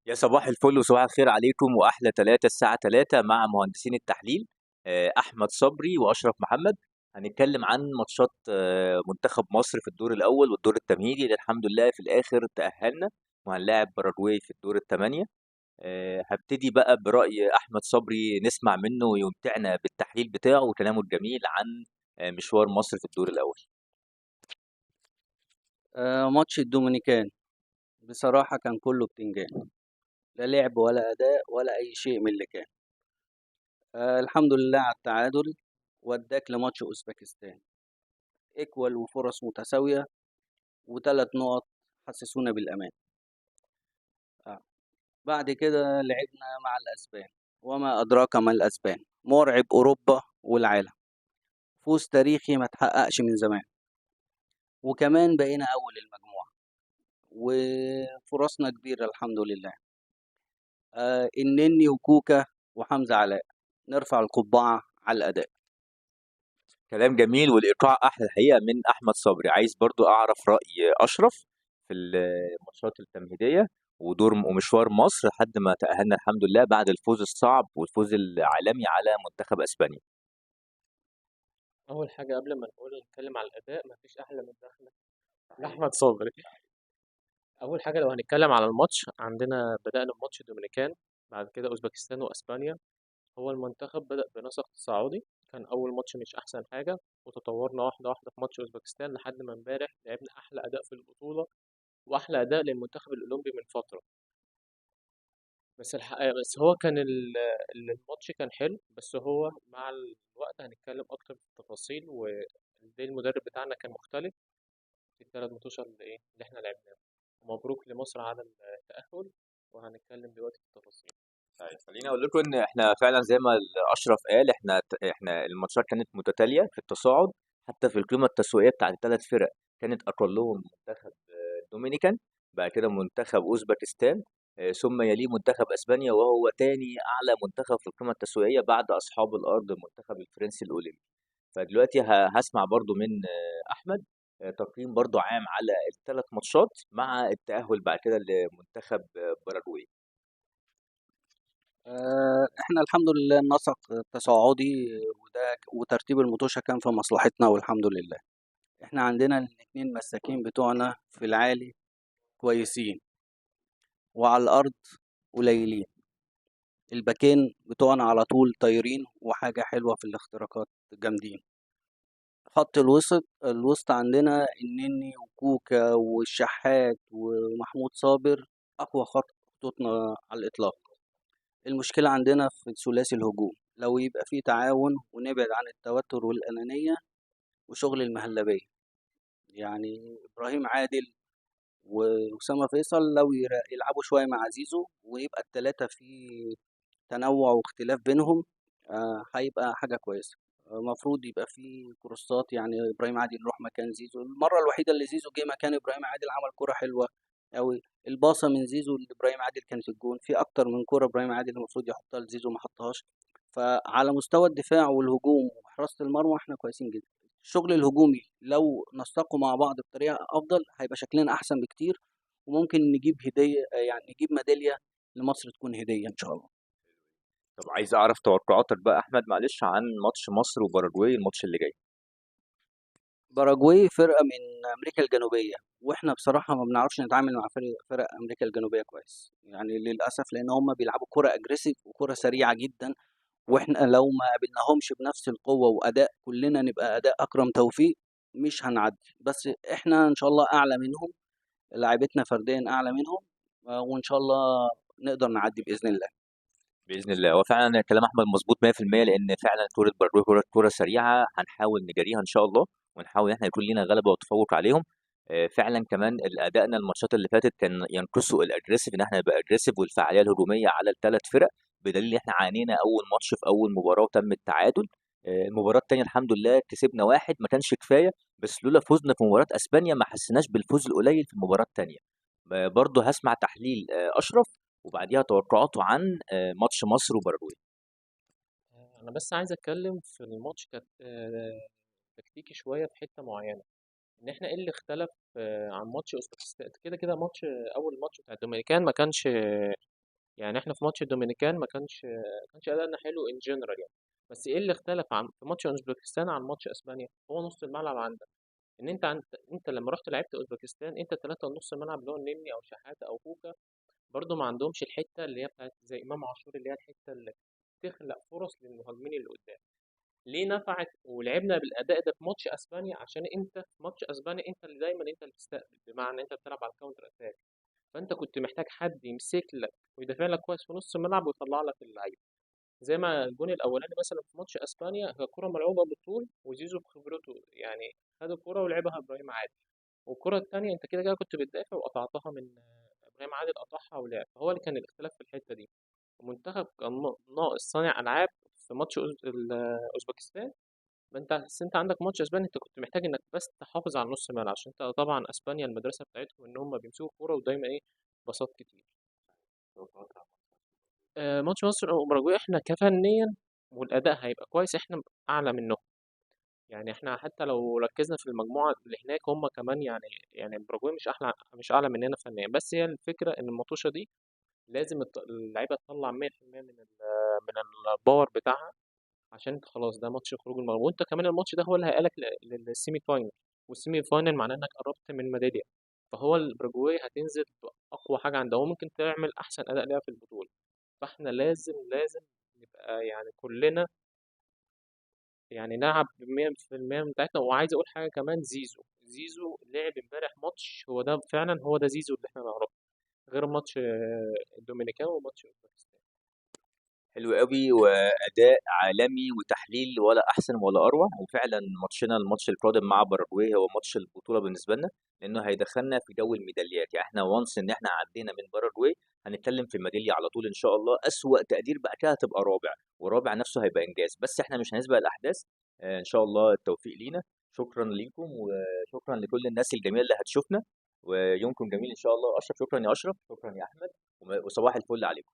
يا صباح الفل وصباح الخير عليكم واحلى 3 الساعه 3 مع مهندسين التحليل. احمد صبري واشرف محمد. هنتكلم عن ماتشات منتخب مصر في الدور الاول والدور التمهيدي اللي الحمد لله في الاخر تاهلنا، وهنلاعب باراجواي في الدور الثمانيه. هبتدي بقى براي احمد صبري نسمع منه ويمتعنا بالتحليل بتاعه وكلامه الجميل عن مشوار مصر في الدور الاول. ماتش الدومينيكان بصراحة كان كله بتنجان. لا لعب ولا أداء ولا أي شيء من اللي كان. الحمد لله على التعادل. وداك لماتش أوزبكستان إيكوال وفرص متساوية وثلاث نقط حسسونا بالأمان. آه. بعد كده لعبنا مع الأسبان، وما أدراك ما الأسبان، مرعب أوروبا والعالم. فوز تاريخي ما تحققش من زمان، وكمان بقينا أول المجموعة وفرصنا كبيرة الحمد لله. النني وكوكا وحمزة علاء، نرفع القبعة على الأداء. كلام جميل والايقاع احلى الحقيقه من احمد صبري. عايز برضو اعرف راي اشرف في الماتشات التمهيديه ومشوار مصر لحد ما تاهلنا الحمد لله بعد الفوز الصعب والفوز العالمي على منتخب اسبانيا. أول حاجة قبل ما نتكلم على الأداء، مفيش أحلى من دخلة أحمد صبري. أول حاجة لو هنتكلم على الماتش، عندنا بدأنا بماتش الدومينيكان، بعد كده أوزبكستان وأسبانيا. هو المنتخب بدأ بنسق تصاعدي، كان أول ماتش مش أحسن حاجة، وتطورنا واحدة واحدة في ماتش أوزبكستان لحد ما امبارح لعبنا أحلى أداء في البطولة، وأحلى أداء للمنتخب الأولمبي من فترة. بس الحقيقة بس هو كان الماتش كان حلو، بس هو مع الوقت هنتكلم أكتر في التفاصيل، وازاي المدرب بتاعنا كان مختلف في الثلاث ماتشات اللي احنا لعبناهم. ومبروك لمصر على التأهل، وهنتكلم دلوقتي في التفاصيل. طيب خليني اقول لكم ان احنا فعلا زي ما اشرف قال، احنا الماتشات كانت متتاليه في التصاعد. حتى في القيمه التسويقيه بتاعت الثلاث فرق كانت اقلهم منتخب الدومينيكان، بعد كده منتخب اوزبكستان، ثم يليه منتخب اسبانيا وهو تاني اعلى منتخب في القيمه التسويقيه بعد اصحاب الارض المنتخب الفرنسي الاولمبي. فدلوقتي هسمع برضو من احمد تقييم برضو عام على الثلاث ماتشات مع التاهل بعد كده لمنتخب باراجواي. احنا الحمد لله النسق التصاعدي وترتيب المطوشة كان في مصلحتنا والحمد لله. احنا عندنا الاتنين مساكين بتوعنا في العالي كويسين، وعلى الأرض قليلين. الباكين بتوعنا على طول طايرين وحاجة حلوة في الاختراقات، جامدين. خط الوسط عندنا النني وكوكا والشحات ومحمود صابر، أقوى خط خطوطنا على الإطلاق. المشكلة عندنا في ثلاثي الهجوم، لو يبقى فيه تعاون ونبعد عن التوتر والأنانية وشغل المهلبية. يعني إبراهيم عادل وأسامة فيصل لو يلعبوا شوية مع زيزو، ويبقى التلاتة في تنوع واختلاف بينهم، هيبقى حاجة كويسة. المفروض يبقى في كورسات، يعني إبراهيم عادل يروح مكان زيزو. المرة الوحيدة اللي زيزو جه مكان إبراهيم عادل عمل كرة حلوة أوي. الباصة من زيزو لإبراهيم عادل كانت في الجون، في أكتر من كرة إبراهيم عادل المفروض يحطها لزيزو ما حطهاش. فعلى مستوى الدفاع والهجوم وحراسة المرمى احنا كويسين جدا. الشغل الهجومي لو نسقوا مع بعض بطريقة أفضل هيبقى شكلنا أحسن بكتير، وممكن نجيب هدية، يعني نجيب ميدالية لمصر، تكون هدية إن شاء الله. طب عايز اعرف توقعاتك بقى احمد معلش عن ماتش مصر وباراجواي الماتش اللي جاي. باراجواي فرقة من أمريكا الجنوبية، وإحنا بصراحة ما بنعرفش نتعامل مع فرق أمريكا الجنوبية كويس، يعني للأسف، لأن هم بيلعبوا كرة أجريسيف وكرة سريعة جدا. وإحنا لو ما قابلناهمش بنفس القوة وأداء كلنا نبقى أداء أكرم توفيق مش هنعدي. بس إحنا إن شاء الله أعلى منهم، لعيبتنا فرديا أعلى منهم، وإن شاء الله نقدر نعدي بإذن الله. باذن الله. هو فعلا كلام احمد مظبوط 100%، لان فعلا كره باراجواي كره سريعه هنحاول نجاريها ان شاء الله، ونحاول ان احنا يكون لينا غلبه وتفوق عليهم. فعلا كمان ادائنا الماتشات اللي فاتت كان ينقصه الاجريسيف، ان احنا نبقى اجريسيف والفعاليه الهجوميه على الثلاث فرق، بدليل ان احنا عانينا اول ماتش في اول مباراه وتم التعادل. المباراه الثانيه الحمد لله كسبنا واحد ما كانش كفايه، بس لولا فوزنا في مباراه اسبانيا ما حسيناش بالفوز القليل في المباراه الثانيه. برضه هسمع تحليل اشرف وبعديها توقعاته عن ماتش مصر وباراجواي. أنا بس عايز أتكلم في الماتش تكتيكي شوية في حتة معينة، إن إحنا إيه اللي اختلف عن ماتش أوزبكستان. كده كده ماتش أول ماتش بتاع الدومينيكان ما كانش يعني احنا في ماتش الدومينيكان ما كانش ادائنا حلو ان جنرال يعني. بس ايه اللي اختلف عن في ماتش اوزبكستان عن ماتش اسبانيا؟ هو نص الملعب عندك. ان انت لما رحت لعبت اوزبكستان، انت ثلاثه نص الملعب اللي هو النني او شحاته او كوكا، برضو ما عندهمش الحته اللي هي بتاعت زي امام عاشور، اللي هي الحته اللي تخلق فرص للمهاجمين اللي قدام. ليه نفعت ولعبنا بالاداء ده في ماتش اسبانيا؟ عشان انت في ماتش اسبانيا انت اللي دايما انت اللي بتستقبل، بمعنى انت بتلعب على الكاونتر اتاك. فانت كنت محتاج حد يمسك لك ويدافع لك كويس في نص الملعب ويطلع لك اللعيبه. زي ما الجون الاولاني مثلا في ماتش اسبانيا، هي كره ملعوبه بالطول وزيزو بخبرته يعني خد الكره ولعبها ابراهيم عادل. والكره التانيه انت كده كده كنت بتدافع وقطعتها من ابراهيم عادل، قطعها ولعب. فهو اللي كان الاختلاف في الحته دي. المنتخب كان ناقص صانع العاب في ماتش اوزبكستان. ما انت بس انت عندك ماتش اسبانيا، انت كنت محتاج انك بس تحافظ على نص الملعب، عشان انت طبعا اسبانيا المدرسه بتاعتهم ان هم بيمسكوا الكوره ودايما ايه، باصات كتير. ماتش مصر واوروجواي احنا كفنيا والاداء هيبقى كويس، احنا اعلى منهم. يعني احنا حتى لو ركزنا في المجموعه اللي هناك هم كمان يعني اوروجواي مش اعلى مننا فنيا. بس هي الفكره ان المطوشه دي لازم اللعيبه تطلع 100% من الباور بتاعها، عشان انت خلاص ده ماتش خروج المغلوب، وانت كمان الماتش ده هو اللي هيقلك للسيمي فاينل. والسيمي فاينل معناه انك قربت من ميداليه. فهو البرجواي هتنزل بأقوى حاجة عندها وممكن تعمل أحسن أداء ليها في البطولة. فاحنا لازم نبقى يعني كلنا يعني نلعب ب100% بتاعتنا. وعايز أقول حاجة كمان، زيزو لعب امبارح ماتش، هو ده فعلا هو ده زيزو اللي احنا نعرفه، غير ماتش الدومينيكان وماتش أوزبكستان. حلو قوي، واداء عالمي وتحليل ولا احسن ولا اروع. وفعلا ماتشنا الماتش القادم مع باراجواي هو ماتش البطوله بالنسبه لنا، لانه هيدخلنا في جو الميداليات. يعني احنا وانس ان احنا عدينا من باراجواي هنتكلم في ميداليه على طول ان شاء الله. اسوأ تقدير بقى كده هتبقى رابع، ورابع نفسه هيبقى انجاز. بس احنا مش هنسبق الاحداث. ان شاء الله التوفيق لينا. شكرا ليكم وشكرا لكل الناس الجميله اللي هتشوفنا، ويومكم جميل ان شاء الله. اشرف، شكرا يا اشرف، شكرا يا احمد، وصباح الفل عليكم.